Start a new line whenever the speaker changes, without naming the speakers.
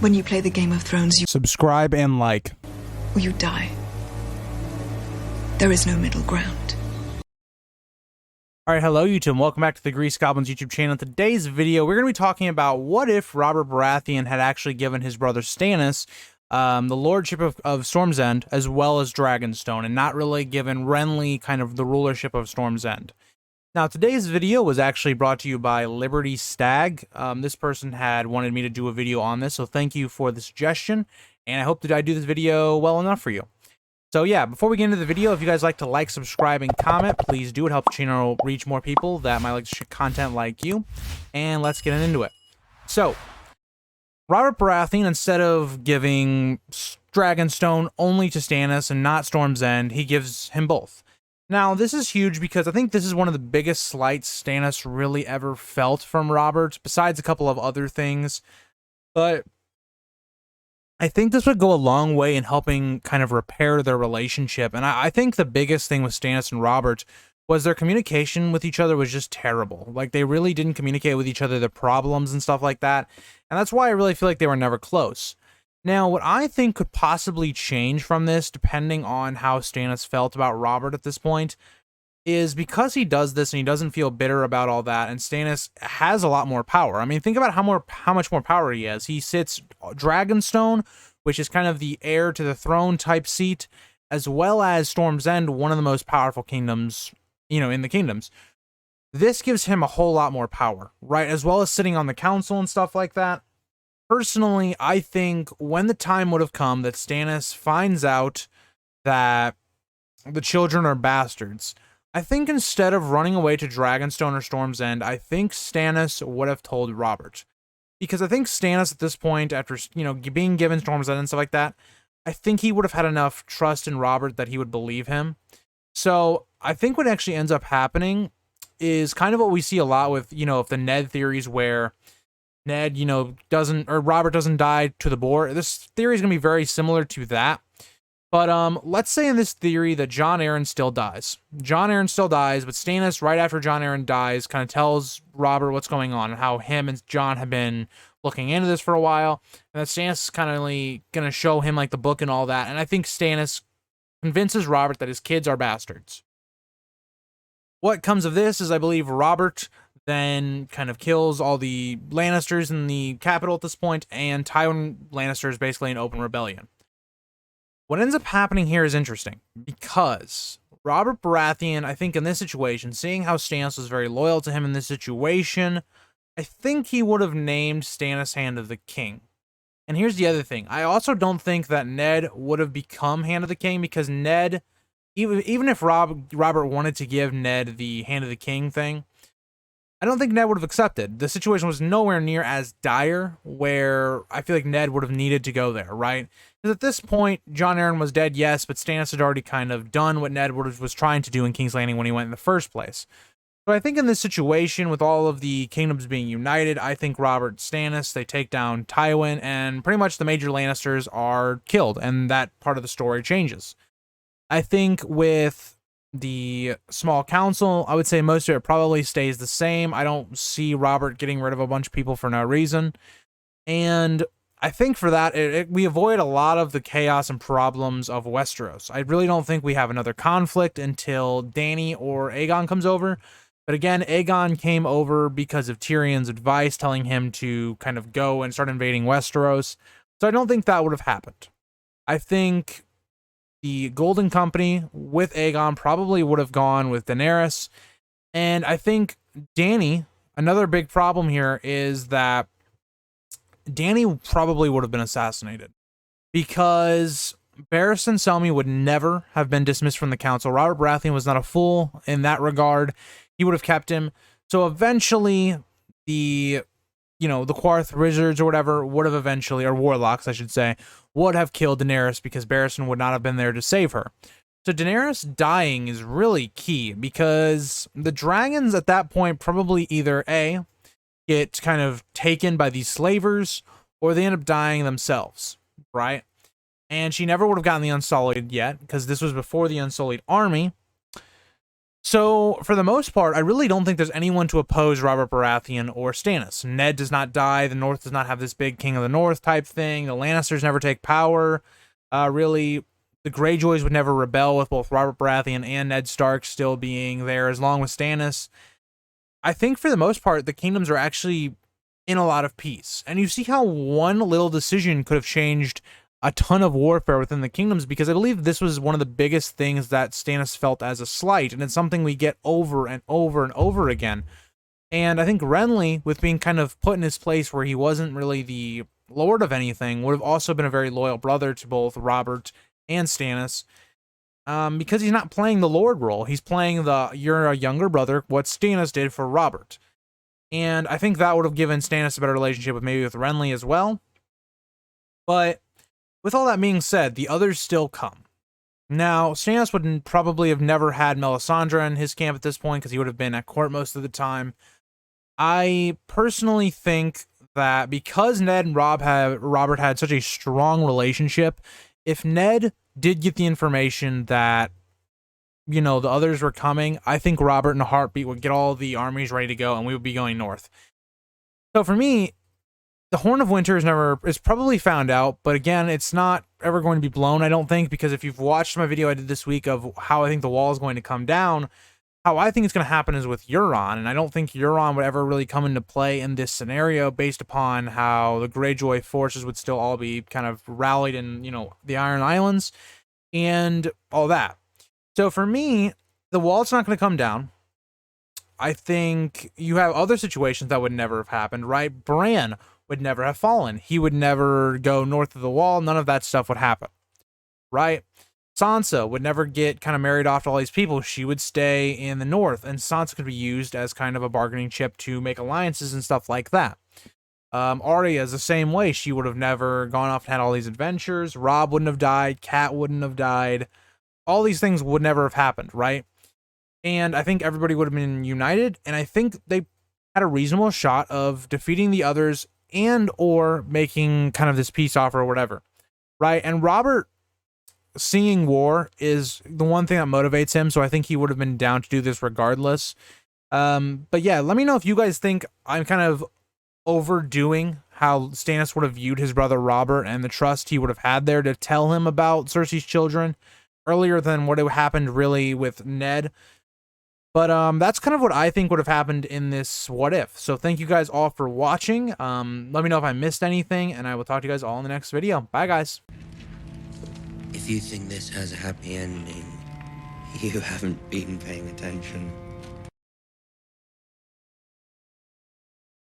When you play the Game of Thrones, you
Subscribe and like.
or you die. There is no middle ground.
Alright, hello YouTube, and welcome back to the Grease Goblins YouTube channel. In today's video, we're going to be talking about what if Robert Baratheon had actually given his brother Stannis the lordship of Storm's End as well as Dragonstone, and not really given Renly kind of the rulership of Storm's End. Now, today's video was actually brought to you by Liberty Stag. This person had wanted me to do a video on this, so thank you for the suggestion, and I hope that I do this video well enough for you. So yeah, before we get into the video, if you guys like to like, subscribe, and comment, please do. It helps the channel reach more people that might like content like you. And let's get into it. So, Robert Baratheon, instead of giving Dragonstone only to Stannis and not Storm's End, he gives him both. Now, this is huge because I think this is one of the biggest slights Stannis really ever felt from Robert, besides a couple of other things. But I think this would go a long way in helping kind of repair their relationship. And I think the biggest thing with Stannis and Robert was their communication with each other was just terrible. Like, they really didn't communicate with each other, their problems and stuff like that. And that's why I really feel like they were never close. Now, what I think could possibly change from this, depending on how Stannis felt about Robert at this point, is because he does this and he doesn't feel bitter about all that, and Stannis has a lot more power. I mean, think about how much more power he has. He sits Dragonstone, which is kind of the heir to the throne type seat, as well as Storm's End, one of the most powerful kingdoms, in the kingdoms. This gives him a whole lot more power, right? As well as sitting on the council and stuff like that. Personally, I think when the time would have come that Stannis finds out that the children are bastards, I think instead of running away to Dragonstone or Storm's End, I think Stannis would have told Robert. Because I think Stannis at this point, after, being given Storm's End and stuff like that, I think he would have had enough trust in Robert that he would believe him. So I think what actually ends up happening is kind of what we see a lot with, if the Ned theories where Ned, Robert doesn't die to the boar. This theory is going to be very similar to that. But let's say in this theory that Jon Arryn still dies. Jon Arryn still dies, but Stannis, right after Jon Arryn dies, kind of tells Robert what's going on and how him and Jon have been looking into this for a while. And that Stannis is kind of going to show him like the book and all that. And I think Stannis convinces Robert that his kids are bastards. What comes of this is I believe Robert then kind of kills all the Lannisters in the capital at this point, and Tywin Lannister is basically an open rebellion. What ends up happening here is interesting, because Robert Baratheon, I think in this situation, seeing how Stannis was very loyal to him in this situation, I think he would have named Stannis Hand of the King. And here's the other thing. I also don't think that Ned would have become Hand of the King, because Ned, even if Robert wanted to give Ned the Hand of the King thing, I don't think Ned would have accepted. The situation was nowhere near as dire where I feel like Ned would have needed to go there, right? Because at this point, Jon Arryn was dead, yes, but Stannis had already kind of done what Ned was trying to do in King's Landing when he went in the first place. So I think in this situation, with all of the kingdoms being united, I think Robert and Stannis, they take down Tywin, and pretty much the major Lannisters are killed, and that part of the story changes. I think with the small council, I would say most of it probably stays the same. I don't see Robert getting rid of a bunch of people for no reason. And I think for that, we avoid a lot of the chaos and problems of Westeros. I really don't think we have another conflict until Dany or Aegon comes over. But again, Aegon came over because of Tyrion's advice, telling him to kind of go and start invading Westeros. So I don't think that would have happened. I think the Golden Company with Aegon probably would have gone with Daenerys. And I think Dany, another big problem here is that Dany probably would have been assassinated, because Barristan Selmy would never have been dismissed from the council. Robert Baratheon was not a fool in that regard. He would have kept him. So eventually the Quarth Wizards or whatever would have eventually, or Warlocks, I should say, would have killed Daenerys, because Barristan would not have been there to save her. So Daenerys dying is really key, because the dragons at that point probably either A, get kind of taken by these slavers, or they end up dying themselves, right? And she never would have gotten the Unsullied yet, because this was before the Unsullied army. So, for the most part, I really don't think there's anyone to oppose Robert Baratheon or Stannis. Ned does not die. The North does not have this big King of the North type thing. The Lannisters never take power. Really, the Greyjoys would never rebel with both Robert Baratheon and Ned Stark still being there, as long with Stannis. I think for the most part, the kingdoms are actually in a lot of peace. And you see how one little decision could have changed a ton of warfare within the kingdoms, because I believe this was one of the biggest things that Stannis felt as a slight, and it's something we get over and over and over again. And I think Renly, with being kind of put in his place where he wasn't really the lord of anything, would have also been a very loyal brother to both Robert and Stannis, because he's not playing the lord role. He's playing the you're a younger brother, what Stannis did for Robert. And I think that would have given Stannis a better relationship with Renly as well. But with all that being said, the others still come. Now, Stannis would probably have never had Melisandre in his camp at this point, because he would have been at court most of the time. I personally think that because Ned and Robert had such a strong relationship, if Ned did get the information that, the others were coming, I think Robert in a heartbeat would get all the armies ready to go, and we would be going north. So for me, the Horn of Winter is probably found out, but again, it's not ever going to be blown, I don't think, because if you've watched my video I did this week of how I think the wall is going to come down, how I think it's going to happen is with Euron, and I don't think Euron would ever really come into play in this scenario based upon how the Greyjoy forces would still all be kind of rallied in, the Iron Islands and all that. So for me, the wall's not going to come down. I think you have other situations that would never have happened, right? Bran would never have fallen. He would never go north of the wall. None of that stuff would happen, right? Sansa would never get kind of married off to all these people. She would stay in the north, and Sansa could be used as kind of a bargaining chip to make alliances and stuff like that. Arya is the same way. She would have never gone off and had all these adventures. Robb wouldn't have died. Cat wouldn't have died. All these things would never have happened, right? And I think everybody would have been united, and I think they had a reasonable shot of defeating the others and or making kind of this peace offer or whatever, right? And Robert seeing war is the one thing that motivates him, so I think he would have been down to do this regardless. But yeah, let me know if you guys think I'm kind of overdoing how Stannis would have viewed his brother Robert and the trust he would have had there to tell him about Cersei's children earlier than what had happened really with Ned. But that's kind of what I think would have happened in this what if. So thank you guys all for watching. Let me know if I missed anything, and I will talk to you guys all in the next video. Bye, guys.
If you think this has a happy ending, you haven't been paying attention.